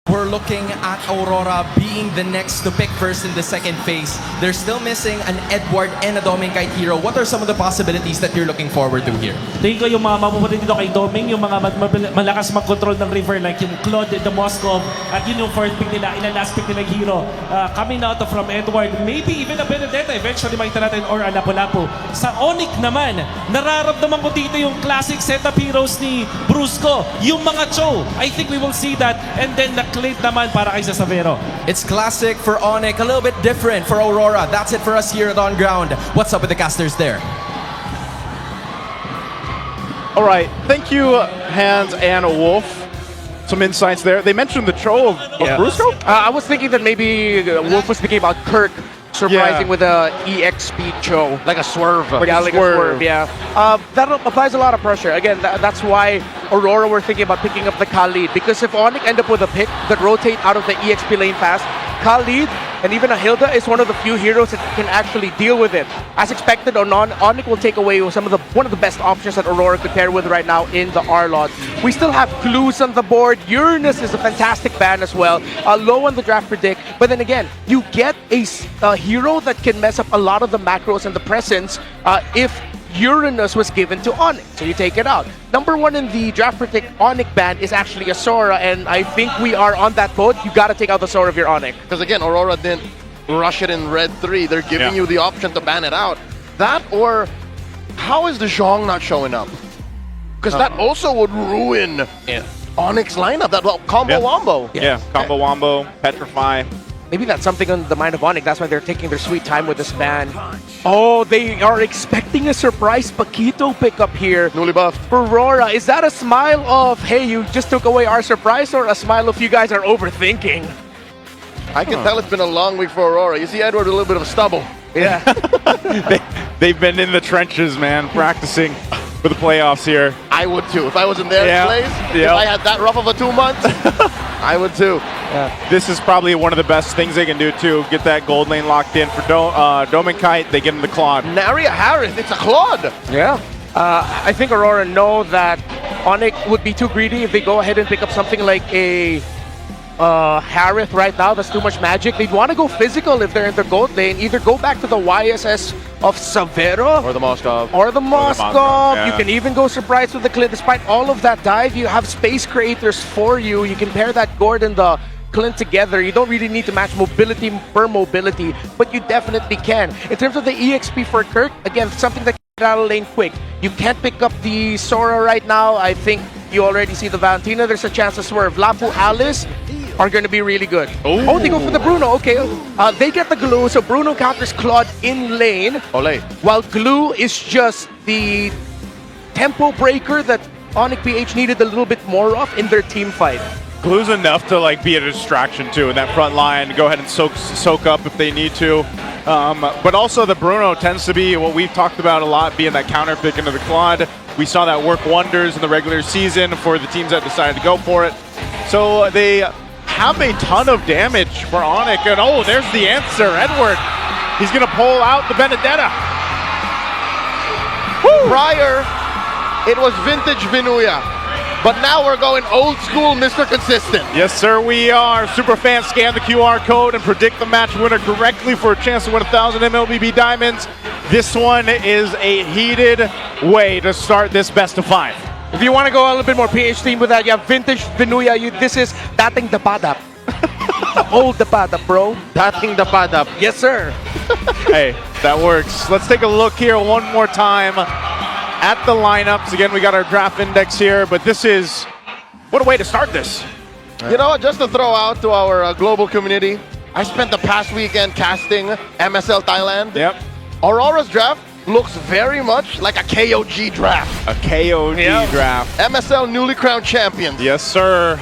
We're looking at Aurora being the next to pick first in the second phase. They're still missing an Edward and a Doming-Kite hero. What are some of the possibilities that you're looking forward to here? Tingin ko yung mga mapupunta dito kay Doming, yung mga malakas mag-control ng river like yung Claude, the Moscow, at yun yung fourth pick nila, last pick nila hero. Coming out from Edward, maybe even a Benedetta, eventually makita natin, or a Lapu-Lapu. Sa Onicph naman, nararamdaman ko dito yung classic setup heroes ni Brusco, yung mga Cho. I think we will see that, and then the Clint naman para kay Savero. It's classic for Onicph, a little bit different for Aurora. That's it for us here at On Ground. What's up with the casters there? All right, thank you, Hans and Wolf. Some insights there. They mentioned the Cho of Brusco? I was thinking that maybe Wolf was speaking about Kirk surprising with a EXP Cho. Like a swerve. Like a swerve, yeah. That applies a lot of pressure. Again, that's why Aurora were thinking about picking up the Khalid. Because if Onicph end up with a pick that rotate out of the EXP lane fast, Khalid and even a Hilda is one of the few heroes that can actually deal with it. As expected, Onicph will take away one of the best options that Aurora could pair with right now in the R-Lot. We still have Clues on the board. Uranus is a fantastic ban as well. Low on the draft predict. But then again, you get a hero that can mess up a lot of the macros and the presence if Uranus was given to Onicph, so you take it out. Number one in the draft predict Onicph ban is actually a Sora, and I think we are on that boat. You gotta take out the Sora of your Onicph. Because again, Aurora didn't rush it in red 3. They're giving you the option to ban it out. That, or how is the Zhong not showing up? Because that also would ruin Onicph's lineup. That combo wombo. Yeah, combo wombo, petrify. Maybe that's something on the mind of Onicph. That's why they're taking their sweet time with this ban. Oh, they are expecting a surprise Paquito pickup here. Newly buffed. For Aurora, is that a smile of, hey, you just took away our surprise, or a smile of you guys are overthinking? I can tell it's been a long week for Aurora. You see Edward with a little bit of stubble. Yeah. They've been in the trenches, man, practicing for the playoffs here. I would too. If I was in their place, if I had that rough of a 2 months, I would too. This is probably one of the best things they can do too. Get that gold lane locked in for Doming-Kite. They get him the Claude. Naria Harris, it's a Claude. Yeah. I think Aurora know that Onicph would be too greedy if they go ahead and pick up something like a Harith right now. That's too much magic. They'd want to go physical if they're in the gold lane. Either go back to the YSS of Savero Or the Moscow. or the Moscow. Yeah. You can even go surprise with the Clint. Despite all of that dive, you have space creators for you. You can pair that Gord and the Clint together. You don't really need to match mobility per mobility, but you definitely can. In terms of the EXP for Kirk, again, something that can get out of lane quick. You can't pick up the Sora right now. I think you already see the Valentina. There's a chance to swerve. Lapu, Alice are going to be really good. Oh, they go for the Bruno. Okay. They get the glue, so Bruno counters Claude in lane. Ole. While glue is just the tempo breaker that Onicph PH needed a little bit more of in their team fight. Glue's enough to like be a distraction too in that front line. Go ahead and soak up if they need to. But also the Bruno tends to be what we've talked about a lot, being that counter pick into the Claude. We saw that work wonders in the regular season for the teams that decided to go for it. So they have a ton of damage for Onicph, and oh, there's the answer, Edward. He's gonna pull out the Benedetta. Prior, it was vintage Vinuya. But now we're going old school Mr. Consistent. Yes, sir, we are. Superfans, scan the QR code and predict the match winner correctly for a chance to win 1,000 MLBB Diamonds. This one is a heated way to start this best of 5. If you want to go a little bit more PH theme with that, you have vintage Vinuya. This is dating Dapadap. The old Dapadap, bro. Dating the padap. Yes, sir. Hey, that works. Let's take a look here one more time at the lineups. Again, we got our draft index here, but this is, what a way to start this. You know what, just to throw out to our global community, I spent the past weekend casting MSL Thailand. Yep. Aurora's draft looks very much like a KOG draft. A KOD draft. MSL newly crowned champions. Yes, sir.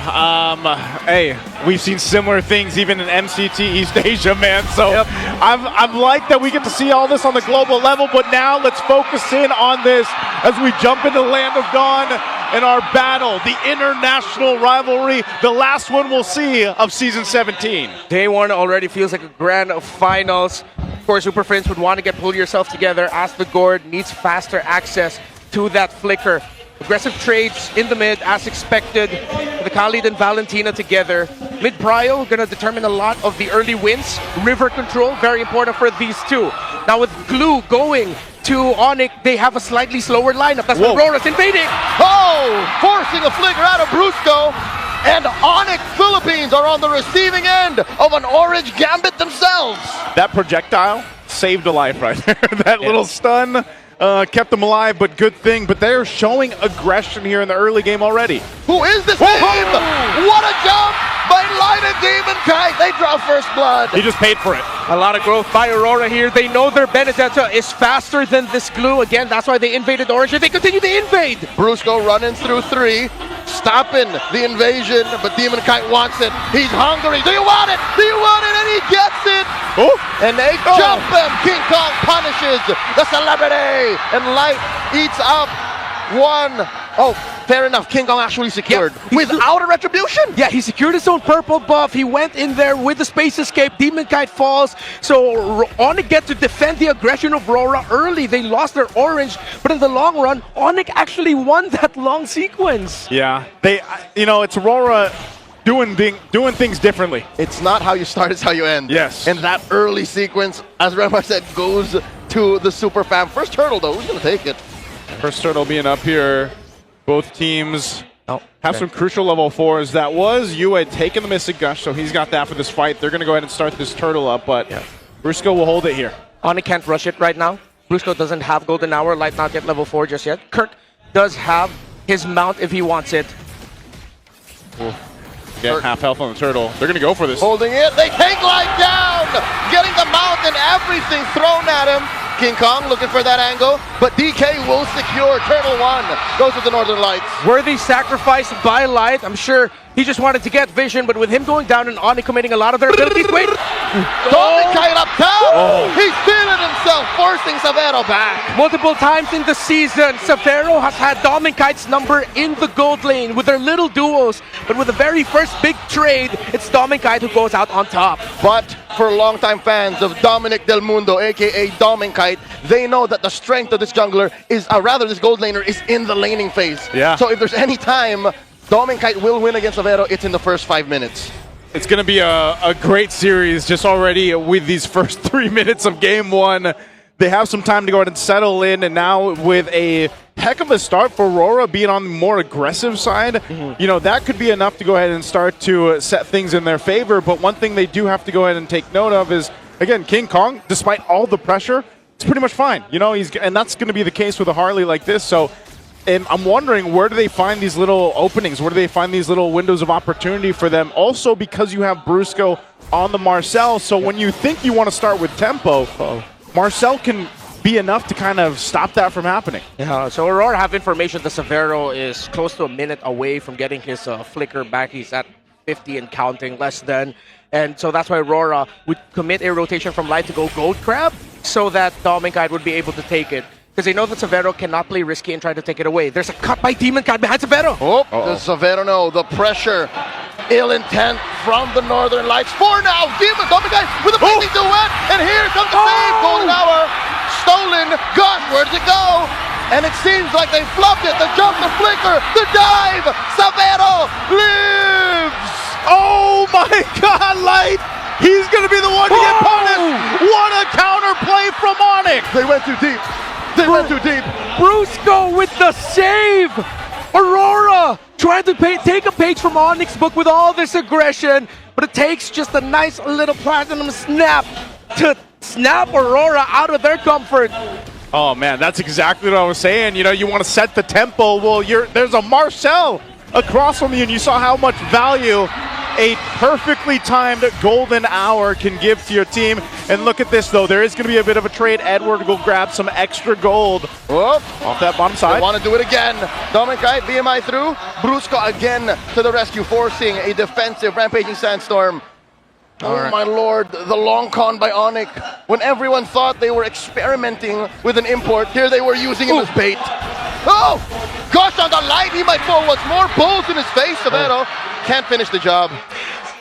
Hey, we've seen similar things even in MCT East Asia, man. So I've liked that we get to see all this on the global level, but now let's focus in on this as we jump into Land of Dawn and our battle, the international rivalry, the last one we'll see of Season 17. Day one already feels like a grand finals. Of course, Super Friends would want to pull yourself together as the Gord needs faster access to that flicker. Aggressive trades in the mid, as expected. The Khalid and Valentina together. Mid prio gonna determine a lot of the early wins. River control, very important for these two. Now with Glue going to Onicph, they have a slightly slower lineup. That's what Aurora's invading. Oh, forcing a flicker out of Brusco. And Onicph Philippines are on the receiving end of an orange gambit themselves. That projectile saved a life right there. That little stun kept them alive, but good thing. But they're showing aggression here in the early game already. Who is this team? What a jump by Light and Demon Kite. They draw first blood. He just paid for it. A lot of growth by Aurora here. They know their Benedetta is faster than this Glue. Again, that's why they invaded Orange, and they continue to invade. Brusco running through 3, stopping the invasion, but Demon Kite wants it. He's hungry. Do you want it? Do you want it? And he gets it. Oh. And they jump him. King Kong punishes the celebrity, and Light eats up one. Oh, fair enough. King Kong actually secured without a retribution. Yeah, he secured his own purple buff. He went in there with the space escape. Demon Kite falls. So Onicph get to defend the aggression of Aurora early. They lost their orange, but in the long run, Onicph actually won that long sequence. Yeah, it's Aurora doing things differently. It's not how you start, it's how you end. Yes. And that early sequence, as Remar said, goes to the super fam. First turtle, though. Who's going to take it? First turtle being up here. Both teams have some crucial level 4s. That was Yue taking the Mystic Gush, so he's got that for this fight. They're going to go ahead and start this turtle up, but Brusco will hold it here. Onicph can't rush it right now. Brusco doesn't have Golden Hour. Light not yet level 4 just yet. Kirk does have his mount if he wants it. Get half health on the turtle. They're going to go for this. Holding it. They take Light down. Getting the mount and everything thrown at him. King Kong looking for that angle, but DK will secure. Turtle 1 goes with the Northern Lights. Worthy sacrifice by Light. I'm sure he just wanted to get vision, but with him going down and Onicph committing a lot of their abilities. Wait! Dominic Kite up top! He's feeling himself, forcing Savero back. Multiple times in the season, Savero has had Dominic Kite's number in the gold lane with their little duos, but with the very first big trade, it's Dominic Kite who goes out on top. But for longtime fans of Dominic Del Mundo, aka Dominic Kite, they know that the strength of this jungler is, this gold laner is in the laning phase. Yeah. So if there's any time Dominic Kite will win against Savero, it's in the first 5 minutes. It's going to be a great series just already with these first 3 minutes of game 1. They have some time to go ahead and settle in, and now with a heck of a start for Aurora being on the more aggressive side, that could be enough to go ahead and start to set things in their favor. But one thing they do have to go ahead and take note of is, again, King Kong, despite all the pressure, it's pretty much fine. And that's going to be the case with a Harley like this. So, and I'm wondering, where do they find these little openings? Where do they find these little windows of opportunity for them? Also, because you have Brusco on the Marcel, so when you think you want to start with tempo, Marcel can be enough to kind of stop that from happening. Yeah, so Aurora have information that Savero is close to a minute away from getting his flicker back. He's at 50 and counting, less than. And so that's why Aurora would commit a rotation from Light to go Gold Crab so that Dominic Kite would be able to take it. Because they know that Savero cannot play risky and try to take it away. There's a cut by Demon Kite behind Savero. Does Savero know the pressure? Ill intent from the Northern Lights. 4 now. Dominic Kite with a blazing duet. And here comes the save. Golden Hour. Stolen. Gosh, where does it go? And it seems like they flubbed it. The jump, the flicker, the dive. Savero lives. Oh my God, Light! He's going to be the one to get punished. What a counterplay from Onicph. They went too deep. They went too deep. Brusco with the save. Aurora trying to take a page from Onicph's book with all this aggression, but it takes just a nice little platinum snap to snap Aurora out of their comfort. Oh man, that's exactly what I was saying. You want to set the tempo. Well, there's a Marcel across from you, and you saw how much value a perfectly timed golden hour can give to your team. And look at this, though. There is going to be a bit of a trade. Edward will grab some extra gold off that bottom side. They want to do it again. Dominic Kite, BMI through. Brusco again to the rescue, forcing a defensive rampaging sandstorm. My lord, the long con by Onicph. When everyone thought they were experimenting with an import, here they were using him as bait. Oh! Gosh, on the Light, he might fall once more. Bulls in his face, Savero can't finish the job.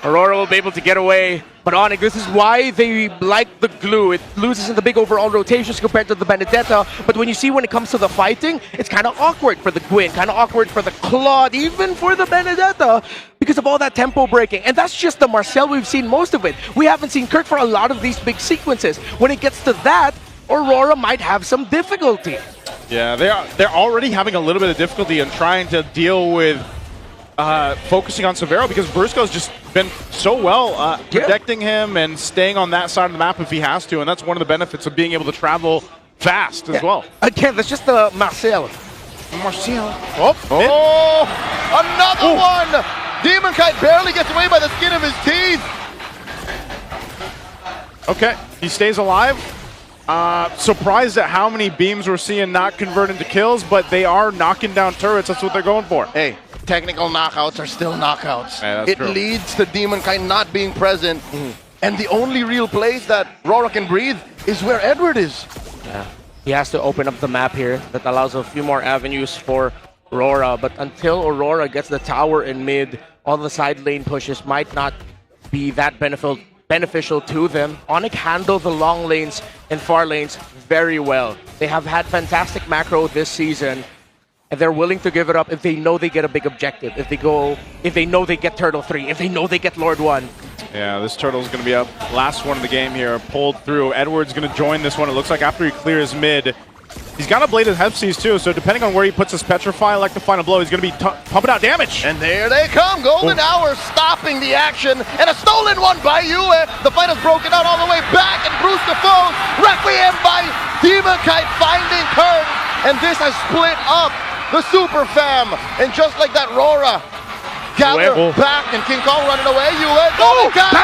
Aurora will be able to get away. But Onic, this is why they like the glue. It loses in the big overall rotations compared to the Benedetta. But when you see when it comes to the fighting, it's kind of awkward for the Gwyn, kind of awkward for the Claude, even for the Benedetta, because of all that tempo breaking. And that's just the Marcel we've seen most of it. We haven't seen Kirk for a lot of these big sequences. When it gets to that, Aurora might have some difficulty. Yeah, they're already having a little bit of difficulty in trying to deal with focusing on Severo, because Brusco's just been so well protecting him and staying on that side of the map if he has to, and that's one of the benefits of being able to travel fast as well. Again, that's just the Marcel. Oh, another one! Demon Kite barely gets away by the skin of his teeth. Okay, he stays alive. Surprised at how many beams we're seeing not convert into kills, but they are knocking down turrets. That's what they're going for. Hey, technical knockouts are still knockouts. Yeah, that's true. Leads to Demon Kite not being present. And the only real place that Aurora can breathe is where Edward is. Yeah. He has to open up the map here. That allows a few more avenues for Aurora. But until Aurora gets the tower in mid, all the side lane pushes might not be that beneficial to them. Onic handle the long lanes and far lanes very well. They have had fantastic macro this season, and they're willing to give it up if they know they get a big objective. If they know they get Turtle 3, if they know they get Lord 1. Yeah, this Turtle's going to be up. Last one of the game here, pulled through. Edward's going to join this one. It looks like after he clears mid. He's got a Blade of Hepsies too, so depending on where he puts his Petrify, like the final blow, he's going to be pumping out damage. And there they come. Golden Hour stopping the action. And a stolen one by Yue. The fight has broken out all the way back. And Brusco falls. Requiem by Demon Kite finding Kirk. And this has split up the Super Fam. And just like that, Aurora gather back. And King Kong running away. Yue. Golden Kite.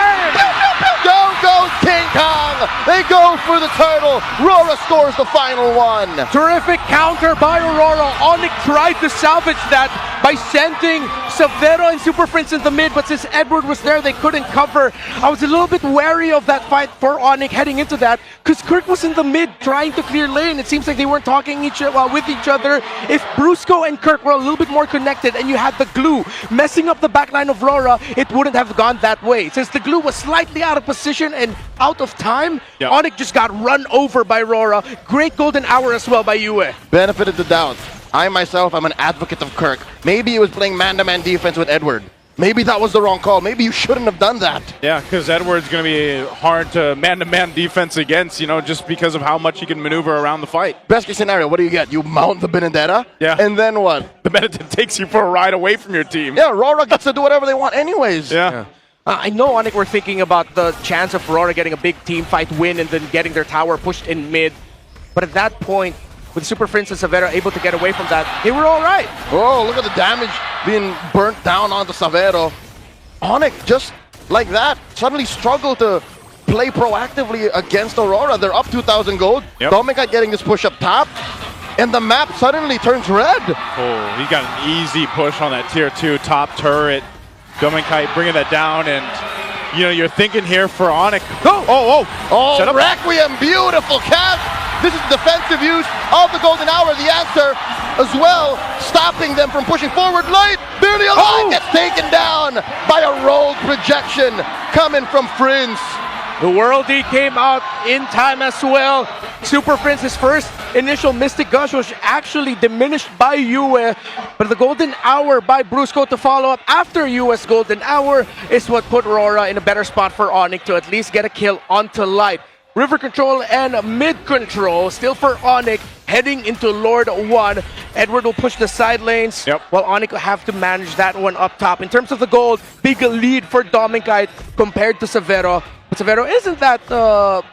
Down goes King Kong. They go for the turtle. Aurora scores the final one. Terrific counter by Aurora. Onic tried to salvage that by sending Severo and Super Prince in the mid, but since Edward was there, they couldn't cover. I was a little bit wary of that fight for Onic heading into that, because Kirk was in the mid trying to clear lane. It seems like they weren't talking with each other. If Brusco and Kirk were a little bit more connected and you had the glue messing up the backline of Aurora, it wouldn't have gone that way. Since the glue was slightly out of position and out of time, Onic just got run over by Aurora. Great golden hour as well by Yue. Benefit of the doubt. I myself am an advocate of Kirk. Maybe he was playing man-to-man defense with Edward. Maybe that was the wrong call. Maybe you shouldn't have done that. Yeah, because Edward's going to be hard to man-to-man defense against, just because of how much he can maneuver around the fight. Best case scenario, what do you get? You mount the Benedetta? Yeah. And then what? The Benedetta takes you for a ride away from your team. Yeah, Aurora gets to do whatever they want anyways. Yeah. I know Onic were thinking about the chance of Aurora getting a big team fight win and then getting their tower pushed in mid. But at that point, with Super Prince and Severo able to get away from that, they were all right. Oh, look at the damage being burnt down onto Severo. Onic, just like that, suddenly struggled to play proactively against Aurora. They're up 2,000 gold. Yep. Dominica getting this push up top. And the map suddenly turns red. Oh, he got an easy push on that tier 2 top turret. Dominica bringing that down, and you're thinking here for Onic. Oh, Shut up. Requiem, beautiful cast. This is defensive use of the Golden Hour. The answer as well, stopping them from pushing forward. Light, barely alive, gets taken down by a rolled projection coming from Prince. The Worldie came out in time as well. Super Prince's first initial Mystic Gush was actually diminished by Yue, but the Golden Hour by Brusco to follow up after Yue's Golden Hour is what put Aurora in a better spot for Onic to at least get a kill onto Light. River control and mid control still for Onic heading into Lord 1. Edward will push the side lanes while Onic will have to manage that one up top. In terms of the gold, big lead for Dominica compared to Severo. But Severo isn't that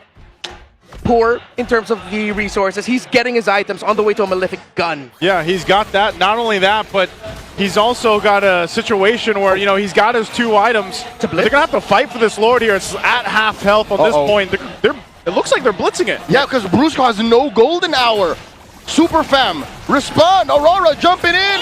poor in terms of the resources. He's getting his items on the way to a Malefic Gun. Yeah, he's got that. Not only that, but he's also got a situation where, he's got his 2 items. They're going to have to fight for this Lord here. It's at half health on this point. It looks like they're blitzing it. Yeah, because Brusco has no Golden Hour. Super Fam, respond. Aurora jumping in.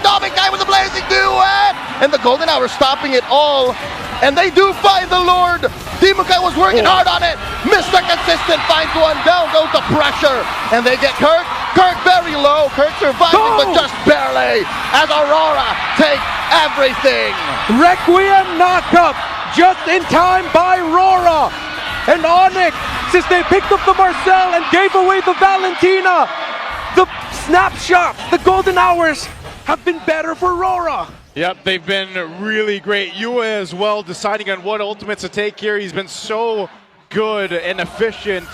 Dominica with the blazing duet. And the Golden Hour stopping it all. And they do find the Lord. Dominica was working hard on it. Mr. Consistent finds one. Down goes the pressure. And they get Kirk. Kirk very low. Kirk surviving, but just barely. As Aurora take everything. Requiem knockup just in time by Aurora. And Onyx, since they picked up the Marcel and gave away the Valentina, the snapshots, the golden hours have been better for Aurora. Yep, they've been really great. Yue as well, deciding on what ultimates to take here. He's been so good and efficient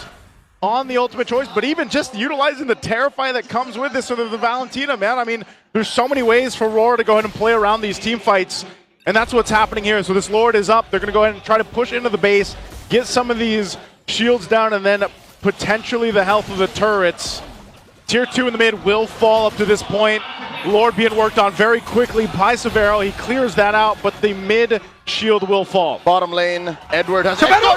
on the ultimate choice, but even just utilizing the Terrify that comes with this, or the Valentina, man. I mean, there's so many ways for Aurora to go ahead and play around these team fights, and that's what's happening here. So this Lord is up. They're going to go ahead and try to push into the base, get some of these shields down, and then potentially the health of the turrets. Tier 2 in the mid will fall up to this point. Lord being worked on very quickly by Severo. He clears that out, but the mid shield will fall. Bottom lane, Edward has Severo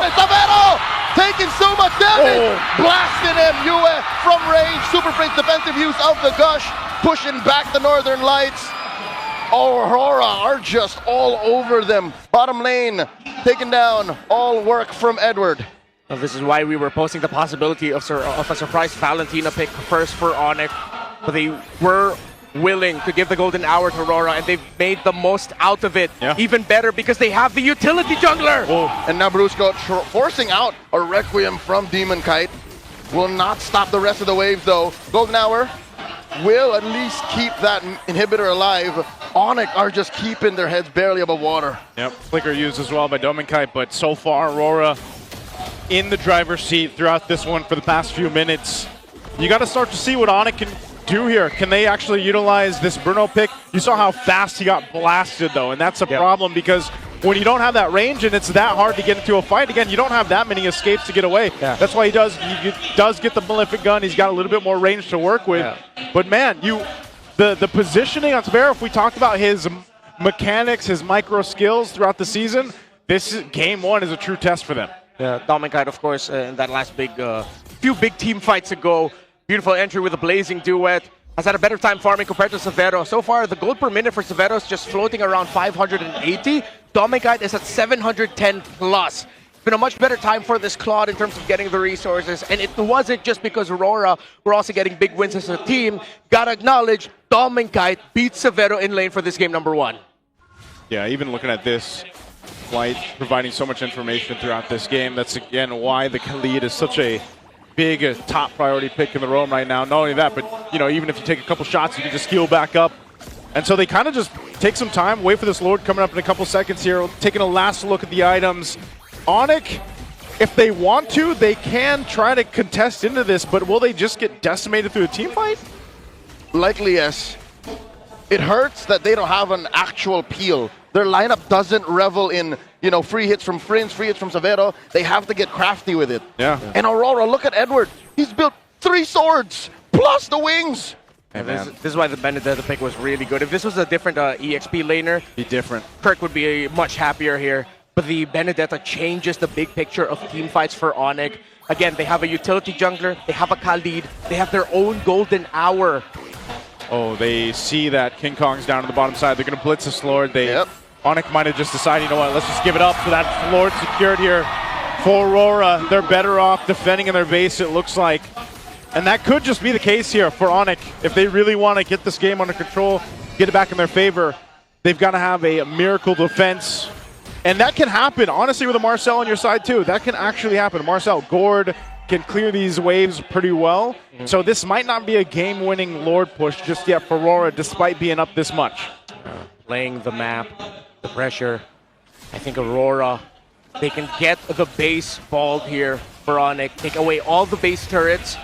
taking so much damage. Blasting him. Yue from range. Super Freight's defensive use of the gush, pushing back the Northern Lights. Aurora are just all over them. Bottom lane taken down. All work from Edward. Well, this is why we were posting the possibility of a surprise Valentina pick first for Onicph, but they were willing to give the golden hour to Aurora, and they've made the most out of it. Yeah. Even better because they have the utility jungler. And now Brusco forcing out a Requiem from Demon Kite. Will not stop the rest of the waves though. Golden hour will at least keep that inhibitor alive. Onyx are just keeping their heads barely above water. Yep, flicker used as well by Dominkite, but so far Aurora in the driver's seat throughout this one for the past few minutes. You got to start to see what Onyx can do here. Can they actually utilize this Bruno pick? You saw how fast he got blasted though, and that's a problem because when you don't have that range and it's that hard to get into a fight, again, you don't have that many escapes to get away. Yeah. That's why he does get the Malefic gun. He's got a little bit more range to work with. Yeah. But man, the positioning on Severo, if we talked about his mechanics, his micro skills throughout the season, this game one is a true test for them. Yeah, Dominkite, of course, in that last few big team fights ago, beautiful entry with a Blazing Duet, has had a better time farming compared to Severo. So far, the gold per minute for Severo is just floating around 580. Dominkite is at 710 plus. It's been a much better time for this Claude in terms of getting the resources, and it wasn't just because Aurora were also getting big wins as a team. Gotta acknowledge, Dominkite beat Severo in lane for this game number one. Yeah, even looking at this, White providing so much information throughout this game. That's again why the Khalid is such a big top priority pick in the roam right now. Not only that, but even if you take a couple shots, you can just heal back up. And so they kind of just take some time, wait for this Lord coming up in a couple seconds here, taking a last look at the items. Onyx, if they want to, they can try to contest into this, but will they just get decimated through a team fight? Likely yes. It hurts that they don't have an actual peel. Their lineup doesn't revel in, free hits from Prince, free hits from Severo. They have to get crafty with it. Yeah. And Aurora, look at Edward. He's built 3 swords plus the wings. Hey, this is why the Benedetta pick was really good. If this was a different EXP laner, be different. Kirk would be much happier here. But the Benedetta changes the big picture of team fights for Onyx. Again, they have a utility jungler, they have a Khalid, they have their own golden hour. Oh, they see that King Kong's down on the bottom side. They're going to blitz this Lord. Onyx might have just decided, let's just give it up. So that Lord secured here for Aurora. They're better off defending in their base, it looks like. And that could just be the case here for Onyx. If they really want to get this game under control, get it back in their favor, they've got to have a miracle defense. And that can happen, honestly, with a Marcel on your side, too. That can actually happen. Marcel, Gord can clear these waves pretty well. So this might not be a game-winning Lord push just yet for Aurora, despite being up this much. Playing the map, the pressure. I think Aurora, they can get the base balled here for Onyx, take away all the base turrets,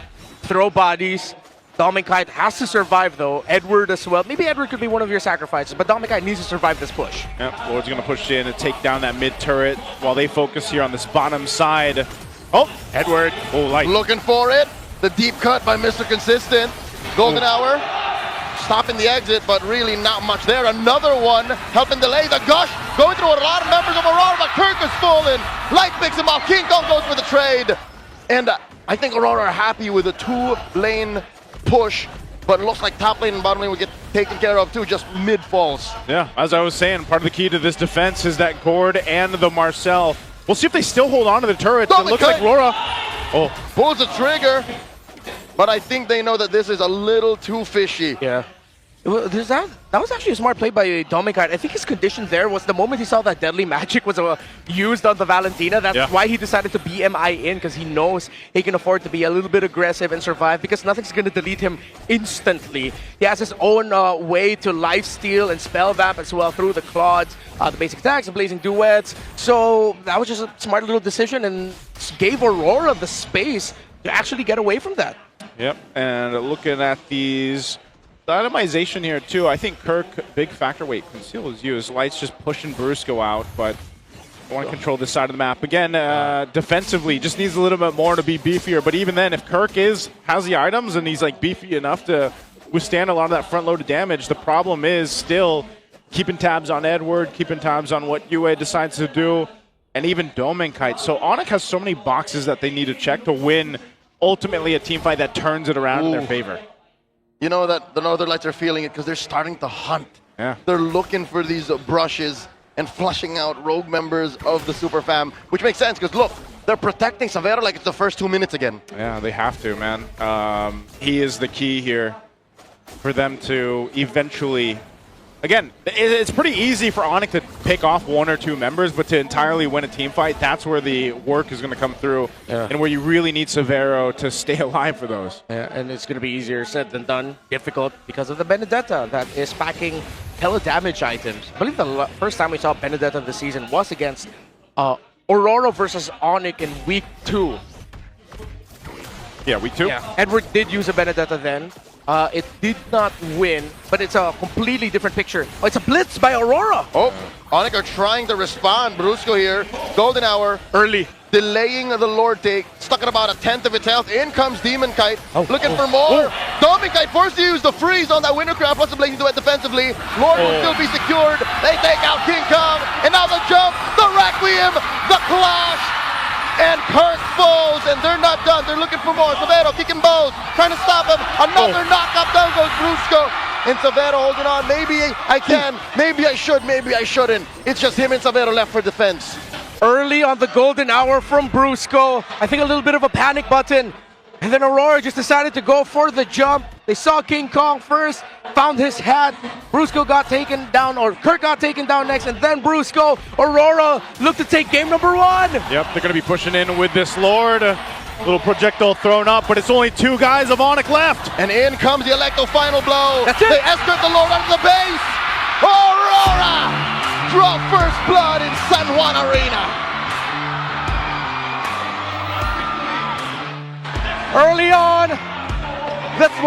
throw bodies. Dominkite has to survive, though. Edward as well. Maybe Edward could be one of your sacrifices, but Dominkite needs to survive this push. Yep, Lord's going to push in and take down that mid turret while they focus here on this bottom side. Oh, Edward. Oh, light. Looking for it. The deep cut by Mr. Consistent. Golden hour. Stopping the exit, but really not much there. Another one helping delay the gush. Going through a lot of members of Aurora, but Kirk is falling. Light picks him off. King Kong goes for the trade. And I think Aurora are happy with a 2-lane push, but it looks like top lane and bottom lane will get taken care of too, just mid falls. Yeah, as I was saying, part of the key to this defense is that Gord and the Marcel. We'll see if they still hold on to the turrets. It looks like Aurora pulls the trigger, but I think they know that this is a little too fishy. Yeah. Well, that was actually a smart play by Dominic. I think his condition there was the moment he saw that deadly magic was used on the Valentina. That's why he decided to BMI in, because he knows he can afford to be a little bit aggressive and survive, because nothing's going to delete him instantly. He has his own way to lifesteal and spell vamp as well through the Claudes, the basic attacks, the blazing duets. So that was just a smart little decision and gave Aurora the space to actually get away from that. Yep, and looking at these... The itemization here, too, I think Kirk, big factor. Wait, Conceal is used. Light's just pushing Brusco out, but I want to control this side of the map. Again, defensively, just needs a little bit more to be beefier. But even then, if Kirk has the items and he's like beefy enough to withstand a lot of that front-loaded damage, the problem is still keeping tabs on Edward, keeping tabs on what UA decides to do, and even Domenkite. So Onicph has so many boxes that they need to check to win, ultimately, a team fight that turns it around in their favor. You know that the Northern Lights are feeling it because they're starting to hunt. Yeah. They're looking for these brushes and flushing out rogue members of the Super Fam, which makes sense because look, they're protecting Savero like it's the first 2 minutes again. Yeah, they have to, man. He is the key here for them to eventually... Again, it's pretty easy for Onicph to pick off 1 or 2 members, but to entirely win a team fight, that's where the work is going to come through, and where you really need Savero to stay alive for those. Yeah, and it's going to be easier said than done, difficult, because of the Benedetta that is packing hella damage items. I believe the first time we saw Benedetta this season was against Aurora versus Onicph in week 2. Yeah, week 2? Yeah. Edward did use a Benedetta then. It did not win, but it's a completely different picture. Oh, it's a blitz by Aurora. Oh, Onicph are trying to respond. Brusco here, golden hour, Early. delaying the Lord take, stuck at about 1/10 of its health. In comes Demonkite, looking for more. Dominkite forced to use the freeze on that Winter Crown, plus the blazing duet defensively. Lord will still be secured. They take out King Kong, and now the jump, the Requiem, the Clash. And Kirk falls, and they're not done. They're looking for more. Savero kicking bows, trying to stop him. Another knockup. Down goes Brusco. And Savero holding on. Maybe I can, maybe I should, maybe I shouldn't. It's just him and Savero left for defense. Early on the golden hour from Brusco. I think a little bit of a panic button. And then Aurora just decided to go for the jump. They saw King Kong first, found his hat. Brusco got taken down, or Kirk got taken down next, and then Brusco. Aurora looked to take game number 1. Yep, they're going to be pushing in with this Lord. A little projectile thrown up, but it's only 2 guys of Onicph left. And in comes the Electo final blow. That's it. They escort the Lord under the base. Aurora draw first blood in San Juan Arena. Early on, that's one.